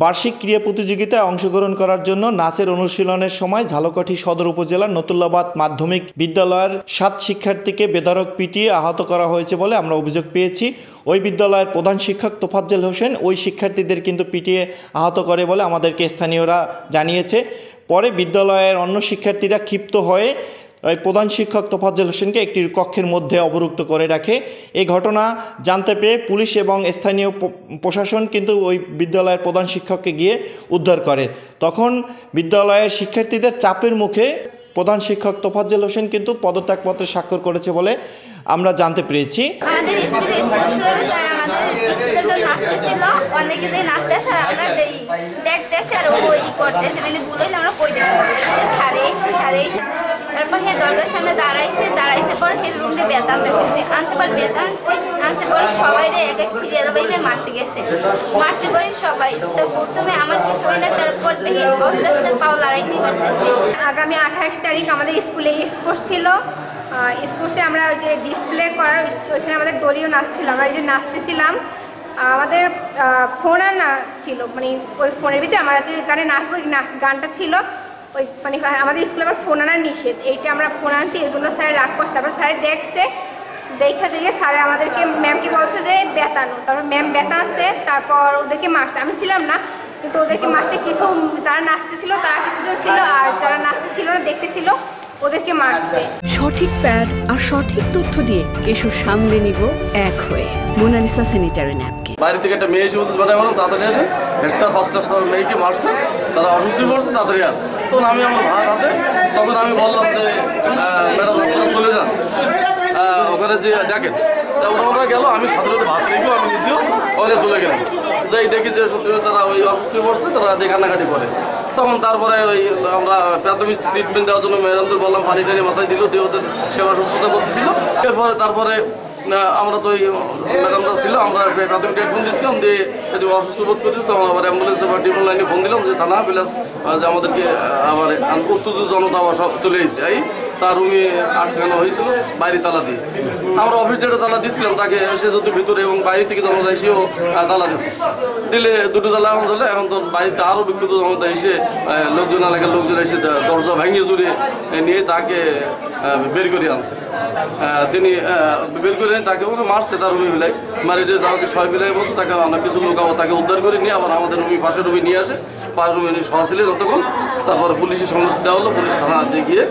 বার্ষিক ক্রীড়া প্রতিযোগিতায় অংশগ্রহণ করার জন্য নাচের অনুশীলনের সময় ঝালকাঠি সদর উপজেলার নতুল্লাবাদ মাধ্যমিক বিদ্যালয়ের 7 শিক্ষার্থীকে বেধড়ক পিটিয়ে আহত করা হয়েছে বলে আমরা অভিযোগ পেয়েছি। ওই বিদ্যালয়ের প্রধান শিক্ষক তোফাজ্জল হোসেন ওই শিক্ষার্থীদের কিন্তু পিটিয়ে আহত করে বলে আমাদেরকে স্থানীয়রা জানিয়েছে। পরে বিদ্যালয়ের অন্য শিক্ষার্থীরা ক্ষিপ্ত হয়ে ওই প্রধান শিক্ষক তোফাজ্জল হোসেনকে একটি কক্ষের মধ্যে অবরুদ্ধ করে রাখে। এই ঘটনা জানতে পেরে পুলিশ এবং স্থানীয় প্রশাসন কিন্তু ওই বিদ্যালয়ের প্রধান শিক্ষককে গিয়ে উদ্ধার করে। তখন বিদ্যালয়ের শিক্ষার্থীদের চাপের মুখে প্রধান শিক্ষক তোফাজ্জল হোসেন কিন্তু পদত্যাগপত্রে স্বাক্ষর করেছে বলে আমরা জানতে পেরেছি। তারপর হে দরজার সামনে দাঁড়াইছে পর হে রুম দিয়ে বেতাতে হয়েছে আনতে পর আনতে পর সবাই এক এক ছিড়িয়ে দেবে মারতে গেছে মারতে পরে সবাই তো প্রথমে আমার কিছু হয় না, তারপর দেখি আস্তে আস্তে পাও লড়াইতে পারতেছে। আগামী 28 তারিখ আমাদের স্কুলে স্পোর্টস ছিল। স্পোর্টসে আমরা ওই যে ডিসপ্লে করার ওইখানে আমাদের দলীয় নাচ ছিল, আমরা এই যে নাচতেছিলাম। আমাদের ফোন আর না ছিল, মানে ওই ফোনের ভিতরে আমরা যে গানে নাচবো গানটা ছিল ওই মানে আমাদের স্কুলে আবার ফোন আনার নিষেধ, এইটা আমরা ফোন আনছি এই জন্য স্যার রাগ করছে। তারপর স্যার দেখছে দেখা যায় স্যার আমাদেরকে ম্যামকে বলছে যে বেতানো, তারপর ম্যাম বেতাচ্ছে, তারপর ওদেরকে মারছে। আমি ছিলাম না কিন্তু ওদেরকে মারতে কিছু যারা নাচতেছিল তারা কিছুজন ছিল, আর যারা নাচতেছিল না দেখতেছিল ওদেরকে মারছে। সঠিক প্যাড আর সঠিক তথ্য দিয়ে কেশু সামলে নিব এক হয়ে। Monalisa sanitary napkin. বাইরে থেকে একটা মেয়ে এসে বলতে তাড়াতাড়ি আসে, হেড স্যার ফার্স্ট স্যার মেয়েকে মারছে, তারা অসুস্থ পড়ছে, তাড়াতাড়ি আসে। তখন আমি আমার ভাত হাতে, তখন আমি বললাম যে ম্যাডাম আপনারা চলে যান, ওখানে যে দেখেন। ওরা গেল, আমি সাথে সাথে ভাত রেখেও আমি নিজেও ওখানে চলে গেলাম, যে দেখি যে সত্যি তারা ওই অসুস্থ পড়ছে, তারা যে কান্নাকাটি করে। তখন তারপরে ওই আমরা প্রাথমিক ট্রিটমেন্ট দেওয়ার জন্য ম্যাডামদের বললাম, পানি টানি মাথায় দিল, দিয়ে ওদের সেবা সুস্থতা করতেছিল। এরপরে তারপরে আমরা তো ওই ম্যাডামরা ছিল, আমরা প্রাথমিক ট্রিটমেন্ট দিচ্ছিলাম, দিয়ে যদি অসুস্থ বোধ করেছি তখন আবার অ্যাম্বুলেন্সে বা টিফিন লাইনে ফোন দিলাম যে থানা প্লাস যে আমাদেরকে আবার উত্তর জনতা আবার সব চলে এসেছে। এই তার রুমে আটকানো হয়েছিল বাইরে তালা দিয়ে। আমরা অফিস যেটা তালা দিয়েছিলাম তাকে সে যদি ভিতরে এবং বাইরে থেকে জনতা এসেও তালা দিয়েছে, দিলে দুটো তালা এখন ধরলে এখন তো বাড়িতে আরও বিক্ষুব্ধ জনতা এসে লোকজন এলাকার লোকজন এসে দরজা ভেঙে চুরিয়ে নিয়ে তাকে বের করে আনছে। তিনি বের করে তাকে মারছে, তার রুমি মিলাই মারি দিয়ে তাকে ছয় মিলাই বলতো, তাকে আমরা কিছু লোক আবার তাকে উদ্ধার করে নিয়ে আবার আমাদের রুমি পাশের রুমি নিয়ে আসে, পাশের রুমে সহ ছিলেন যতক্ষণ। তারপরে পুলিশের সঙ্গে দেওয়া হলো, পুলিশ থানাতে গিয়ে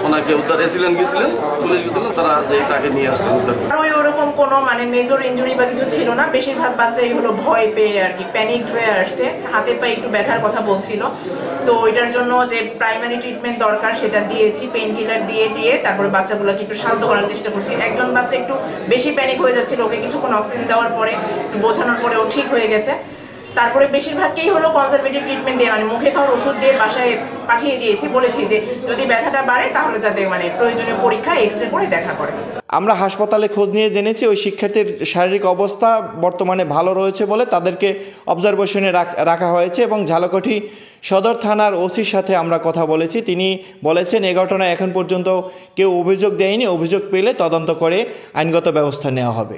ওনাকে উদ্ধার এসিলেন গেছিলেন, পুলিশ গেছিলেন, তারা যে তাকে নিয়ে আসছেন উদ্ধার। ওরকম কোনো মানে মেজর ইনজুরি বা কিছু ছিল না, বেশিরভাগ বাচ্চাই হলো ভয় পেয়ে আর কি প্যানিকড হয়ে আসছে, হাতে পায়ে একটু ব্যথার কথা বলছিল। তো এটার জন্য যে প্রাইমারি ট্রিটমেন্ট দরকার সেটা দিয়েছি, পেইন কিলার দিয়ে তারপরে বাচ্চাগুলোকে একটু শান্ত করার চেষ্টা করছি। একজন বাচ্চা একটু বেশি প্যানিক হয়ে যাচ্ছিল, ওকে কিছুক্ষণ অক্সিজেন দেওয়ার পরে একটু বোঝানোর পরে ও ঠিক হয়ে গেছে। তারপরে বেশিরভাগকেই হলো কনজারভেটিভ ট্রিটমেন্ট দিয়ে মানে মুখে খাওয়ার ওষুধ দিয়ে বাসায় পাঠিয়ে দিয়েছি, বলেছি যে যদি ব্যথাটা বাড়ে তাহলে যাতে মানে প্রয়োজনীয় পরীক্ষা এক্সরে করে দেখা করে। আমরা হাসপাতালে খোঁজ নিয়ে জেনেছি ওই শিক্ষার্থীর শারীরিক অবস্থা বর্তমানে ভালো রয়েছে বলে তাদেরকে অবজারভেশনে রাখা হয়েছে। এবং ঝালকাঠি সদর থানার ওসির সাথে আমরা কথা বলেছি, তিনি বলেছেন এ ঘটনায় এখন পর্যন্ত কেউ অভিযোগ দেয়নি, অভিযোগ পেলে তদন্ত করে আইনগত ব্যবস্থা নেওয়া হবে।